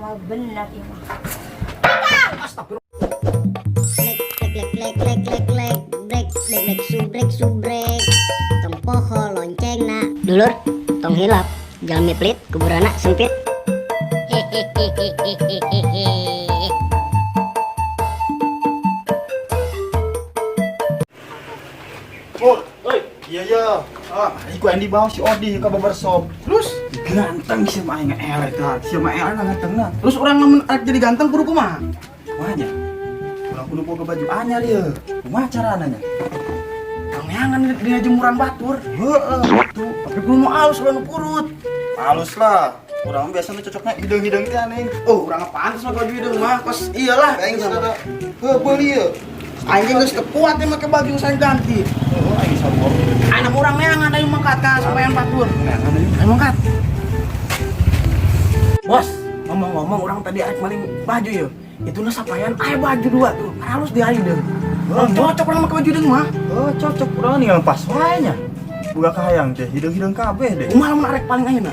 Mau benar ini. Astagfirullah. Subrek tong poho lonceng na dulur tong hilap jalmi pelit kuburana sempit Oh, iya. Iku yang dibawa si Odi ke barbershop. Terus ganteng sih mah enggak elek lah. Si mah elek ganteng nah. Terus orang lamun arek jadi ganteng kudu kumaha? Kumaha? Urang kudu boga baju anyar ieu. Kumaha carana nya? Pangeangan dina jemuran batur. Heeh, tuh. Tapi kudu nu alus nu purut. Alus lah. Urang biasanya cocoknya hidung-hidung teh aneh. Oh, urang pantes mah baju hidung mah. Pas iyalah aing sadar. Beuli ieu. Anjing geus kuat teh make baju saya ganti. Oh, aing sabor. Anak urang neangan aing mangkat ka sampean batur. Neangan aing mangkat. Bos, ngomong-ngomong orang tadi arek maling baju ya. Itu na sapayan aya baju dua tuh. Halus di aing deung. Oh, cocok urang make baju deung mah. Oh, cocok urang ninggal pas wae nya. Buka kahayang teh, hidung-hidung kabeh deh. Kumaha mun arek paling ayeuna?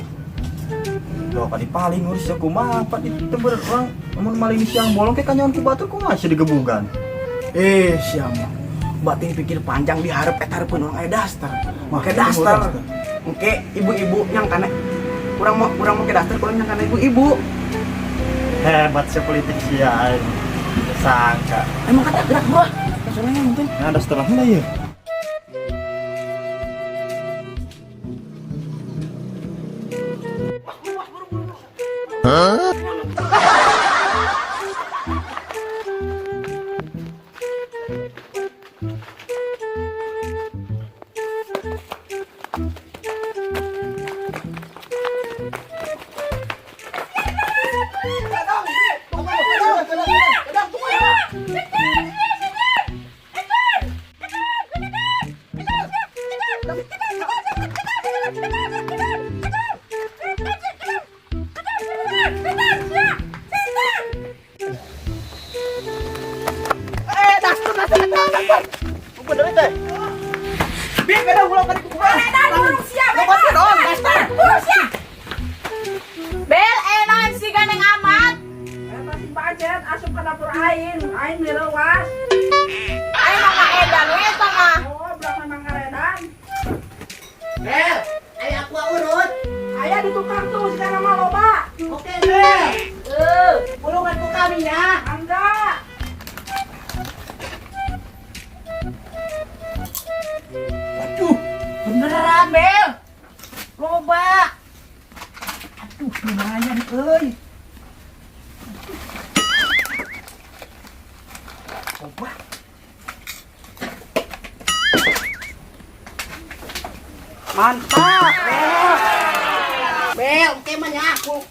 Loh, kadi paling ngurus kumaha apa diteuber urang mun maling siang bolong ke kanyawan ku batur kumaha sih digebugan. Siapa? Batin pikir panjang diharap etarpun orang aya daster. Make daster. Oke, ibu-ibu yang kana kurang mau ke daster kurang yang kana ibu-ibu. Hebat si politik sih ya. Sangka. Emang kata gerak gua. Soalnya mungkin. Nah, ada setelahnya ya. Hah? Bel, enak sih gandeng amat. Masih pancet asup ke dapur aing mirewas. Ayo mama edan we sama. Oh, belakang memang ngaredan. Bel, ayo aku urut. Aya di tukang tuh sekarang mah loba. Oke, Bel. Pulungan ku kami ya. Angga. Aduh, beneran, Bel. Loba. Aduh, lumayan, euy. Coba. Mantap. Bel, oke mah nya aku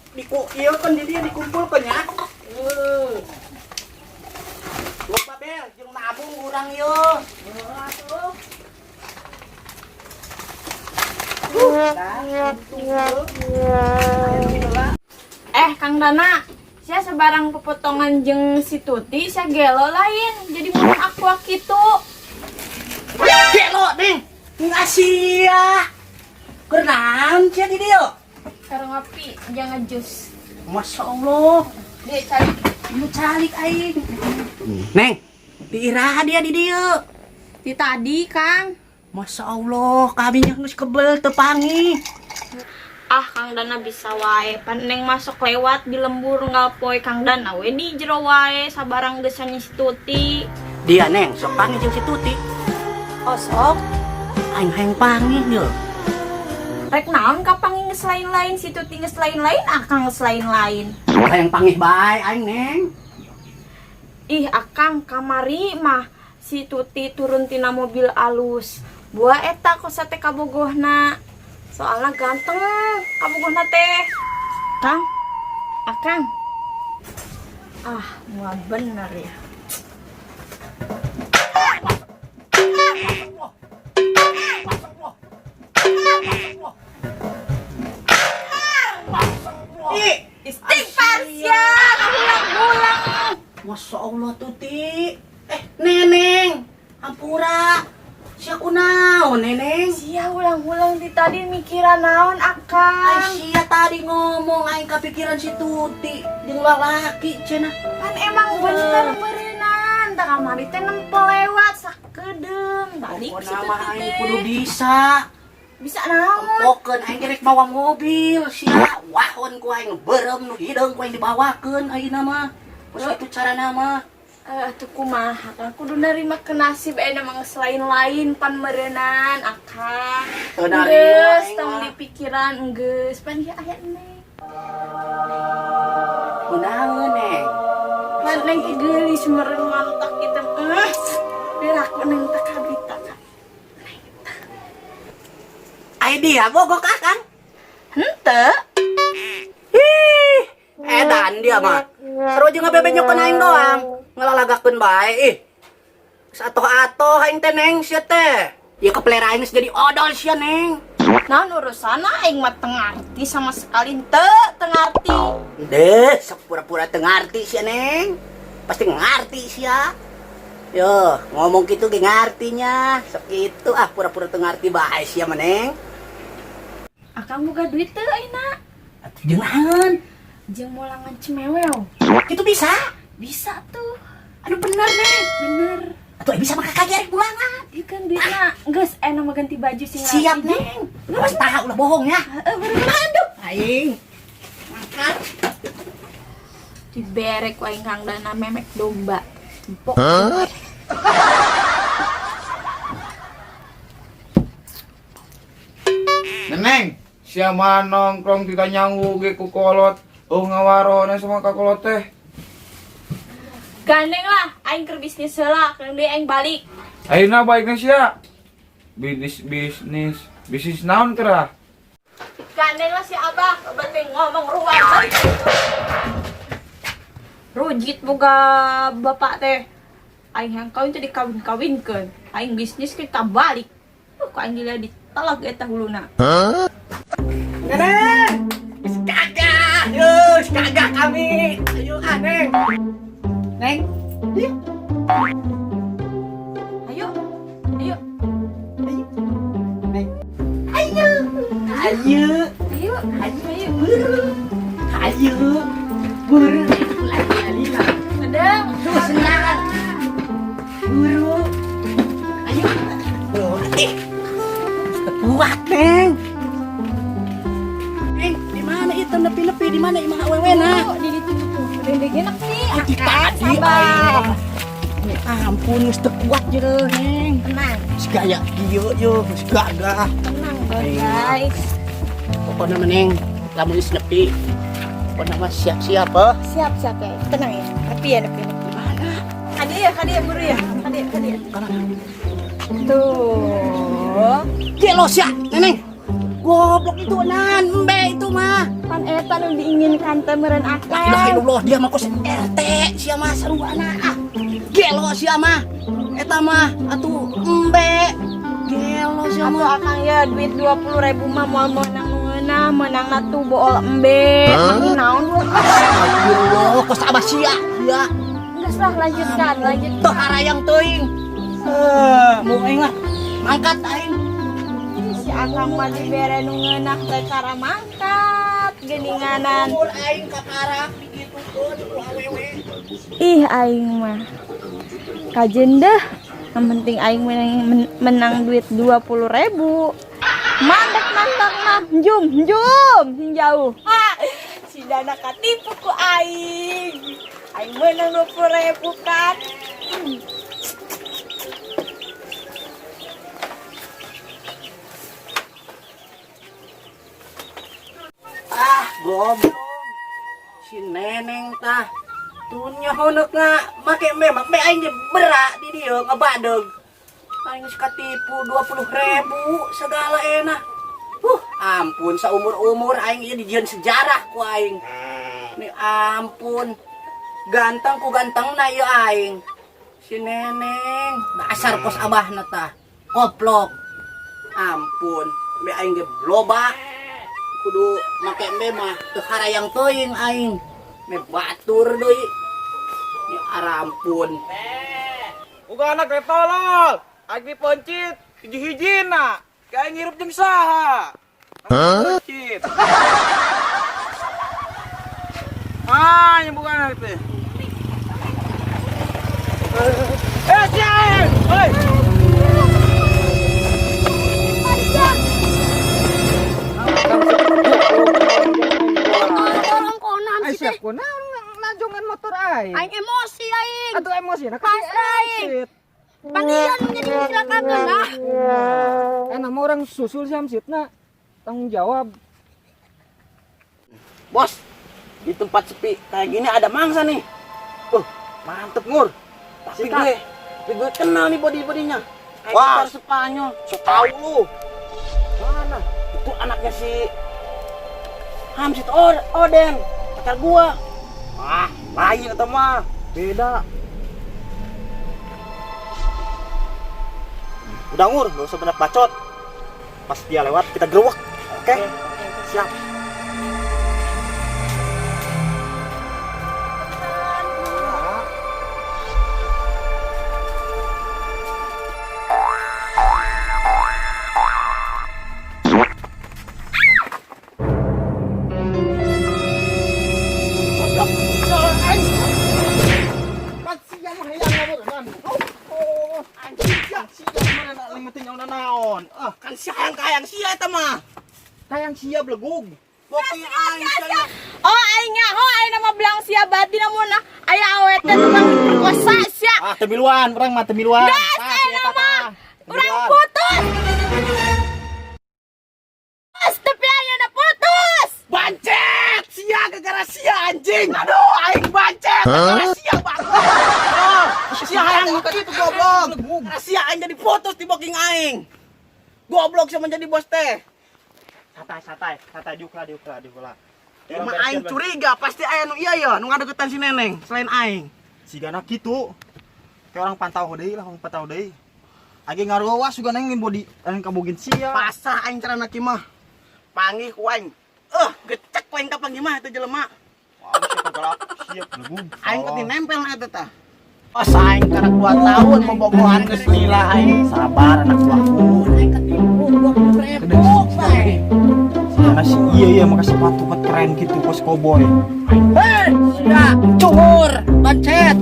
ieu kan di dia dikumpulkeun ya. Lupa Bel, jeung nabung urang ieu. Atuh. Kang Dana, saya sebarang pepotongan jeung si Tuti, saya gelo lain. Jadi mau aku kitu. Gelo, Neng. Ngasih ya. Kenaon cia di dieu? Karo ngopi, jangan jus. Masya Allah. Dia cari. Lu calik aing. Neng, diiraha dia di dieu. Di tadi, Kang. Masya Allah, kami geus kebel tepangi. Kang Dana bisa wae. Paneng masuk lewat di lembur ngalpoe Kang Dana we di jero wae sabarang geusanya si Tuti. Dia Neng, sok pangi jeung si Tuti. Oh, sok. Aing hayang pangi yeuh. Rek naon ka pangi geus lain-lain si Tuti geus lain-lain, Kang geus lain-lain. Hayang pangi bae aing Neng. Ih, Akang kamari mah si Tuti turun tina mobil alus. Buah eta kosa teh kabogohna. Soalnya ganteng kabogohna teh. Kang, Akang. Mual bener ya. Istighfar sia, ulang-ulang. Masya Allah Tuti. Neneng, hampura. Sia kunaon neneng? Sia ulang-ulang di tadi mikiran naon Ay akang. sia tadi ngomong aing kepikiran si Tuti jeung lalaki cenah. Kan emang bener berenang. Tak kamari teh nempel lewat sakedeng. Balik Pokona situ mah aing teh. kudu bisa. Bisa naon? Pokeun aing gerek bawa mobil sia wahon ku aing beureum nu hideung ku aing dibawakeun ayeuna mah. Geus kitu carana mah. Tuh kumaha kan kudu nerima ke nasib emang selain lain pan merenang akang. Teu narima Geus aing tong mah. dipikiran geus pan ieu aya neng. Kunaon neng? Pan neng geulis meureun mantak kitu. Biraku neng teh kabita. Ai dia bogok akang. Henteu. Ih, edan dia mah. Seru jeung ngabebenyokeun aing doang. Ngalalagakeun bae ih. Satoh-atoh aing teh neng sia teh. Ya kepelera aing geus jadi odol sia neng. Nah urusan aing mah teu ngarti sama sekali teu ngarti. Deh, sok pura-pura teu ngarti sia neng. Pasti ngarti sia. Yo, ngomong gitu ge ngartinya. Sok kitu ah pura-pura teu ngarti bae sia mah neng. Akang boga duit teu ayeuna? Atuh jeung naon? Jeung molangan cemewew. Kitu bisa? Bisa tuh. Aduh bener neng. Bener. Atuh bisa mah kakak pulangan. Ieu kan duitna geus ena mah ganti baju sing Siap rapi, neng. Awas tahu ulah bohong ya. Aduh, aing. Makan. Dibere ku aing kang dana memek domba. Empok. Neneng, siapa nongkrong kita nyanggu ge ku kolot. Ngawarona sama kakolot teh. Gandeng lah, aing keur bisnis heula, keur deui aing balik. Ayeuna baikna sia. Bisnis naon kerah? Gandeng lah si Abah, berarti ngomong ruang. Rujit boga bapak teh. Aing yang kawin teh dikawin-kawinkeun. Aing bisnis kita balik. Kok aing dilihat ditalag eta huluna. Neneng. Kagak. Yus, kagak kami. Ayo ah, Neng. Neng. Ayo. Ayo. Ayo. Neng. Ayo. Ayo. Ayo. Ayo. Buru. Ayo. Buru. Lagi lah. Sedang. Tuh senang. Buru. Ayo. Tuh, kuat, Neng. Neng, di mana itu nepi-nepi di mana imah awewe na? Di ditu tuh. Udah enak nih. Di tadi Sabar. ampun, geus teu kuat jeung, Neng. Tenang. Geus gaya ieu yo, geus gagah. Tenang guys. Pokona mah Neng, lamun geus nepi. Pokona mah siap-siap heuh. Siap siap ya. Tenang ya. Tapi ya tapi. Mana? Kadia buru ya. Kadia. Kana. Tuh. Gelos ya, Neneng. Goblok itu nan, embe itu mah. Pan eta nu diinginkan teh meureun La ilaha akal. illallah, dia mah kos RT sia mah saruana. Gelo sia mah. Eta mah atuh embe. Gelo sia Atuh mah. akang ya duit 20.000 mah moal menang ngeunah, menangna tuh bool embe. Makin naon Astagfirullah, kos abah sia. Ya, Geus lah lanjutkan. teu harayang teuing. Mau aing lah. Angkat aing. Si akang mah dibere nu ngeunah teh cara mangkat geuninganan. Umur aing kakarap digitukeun ku awewe. Ih aing mah kajen deh. Yang penting aing menang duit 20.000. Mandek mantap mah jum jauh. Si Dana katipu ku aing. Aing menang 20.000 kan. Goblok. Si Neneng tah tunya honeuk make memang be aing ge berak di dieu ngabadeg. Aing geus katipu 20.000 segala enak. Ampun saumur-umur aing ieu dijieun sejarah ku aing. Nih ampun. Ganteng ku gantengna ieu aing. Si Neneng dasar kos abahna tah. Goblok. Ampun, be aing ge loba. Kudu make embe mah teu harayang teuing aing. Me batur deui. Ni arampun. Uga anak teh tolol. Agi pencit. hiji-hiji nak. Kayak ngirup jeung saha. Hah? Ah, yang bukan itu. Siang! Oi! Orang konan Ay, sih. siap ko na. Najongan motor ay. Aing emosi aing. Aduh emosi na kasi. Pasrah, aing. Pangian jadi sila kagak nah. Enak mo orang susul Samsit na. Tanggung jawab. Bos, di tempat sepi kayak gini ada mangsa nih. Mantep Ngur. Tapi gue kenal nih body-bodinya. Wah, Spanyol. So tau lu. Mana? Itu anaknya si Hamsit Oden, pacar gua. Ah, lain atau mah. Beda. Udah Ngur, gak usah banyak bacot. Pas dia lewat kita gerwak. Oke? Siap. Kan siang kayang sia eta mah. Kayang sia belegug. Boki aing sia. Oh aingnya, aing nama belang sia bati namun aya awet teh tukang perkosa sia. Ah, temiluan, urang mah temiluan. Das aing nama urang putus. Tapi ayeuna putus. Bancet! Sia gara-gara sia anjing. Aduh, aing bancet. Gara-gara sia banget. Sia hayang kitu goblok. Gara sia aing jadi putus di booking aing. Goblok sama jadi bos teh. Santai diuklah. Emang aing curiga pasti aya nu iya ya, nu ngadegetan si Neneng selain aing. Sigana kitu. Kayak orang pantau deui. Agi ngaruwas juga neng body anu kabugin sia. Pasah aing carana kieu mah. Panggih ku aing. Gecek ku aing ka panggih mah eta jelema. Wah, siap galak, siap belegug. Aing teh nempel na eta tah. Aing karena 2 tahun membogohan geus lila aing. Sabar anak buahku. Aing ketipu 20.000 bae. Sigana si iya makasih sepatu keren gitu kos cowboy. Hei, sia, cungur, bancet.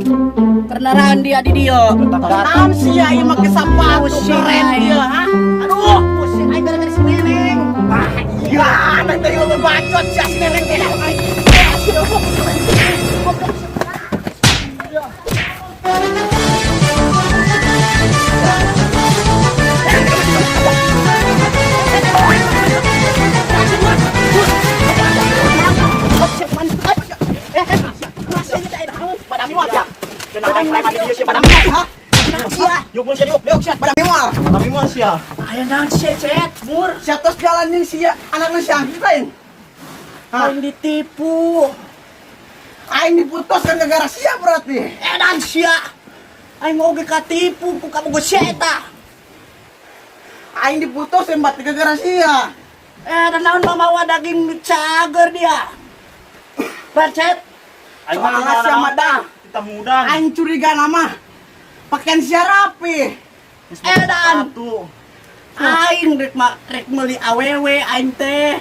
Kenaran dia di dia. Naon sia ieu make sepatu keren dia, ha? Aduh, pusing aing gara-gara si Neneng. Ah, iya, anak teh lu bacot sia si Neneng teh. Siatos jalan nih sia anaknya si Angkit lain. Aing ditipu. Aing diputus kan gara-gara sia berarti. Edan sia. Aing oge katipu ku kabogo sia eta. Aing diputus embat gara-gara sia. Dan naon mamawa daging cager dia. Bancet. Aing Soalnya sia madah. Kita mudah. Aing curiga nama pakaian sia rapi. Dan aing rek meuli awewe aing teh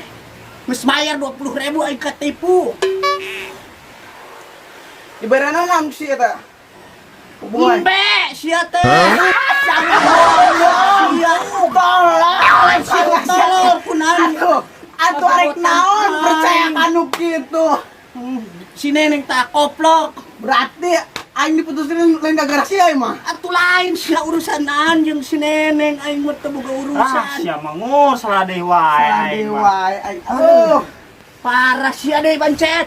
geus bayar 20.000 aing ketipu. Dibarana naon si eta? Hubungan. Embe sia teh. Jangan sia tolong kunaon. Atuh arek naon percaya kanu kitu. Si Neneng tak koplok. Berarti aing diputusin lain gara-gara sia mah. Atuh lain sia urusan anjeung si Neneng aing mah teu boga urusan. Sia mangur salah deui wae. Aduh, parah sia deui bancet.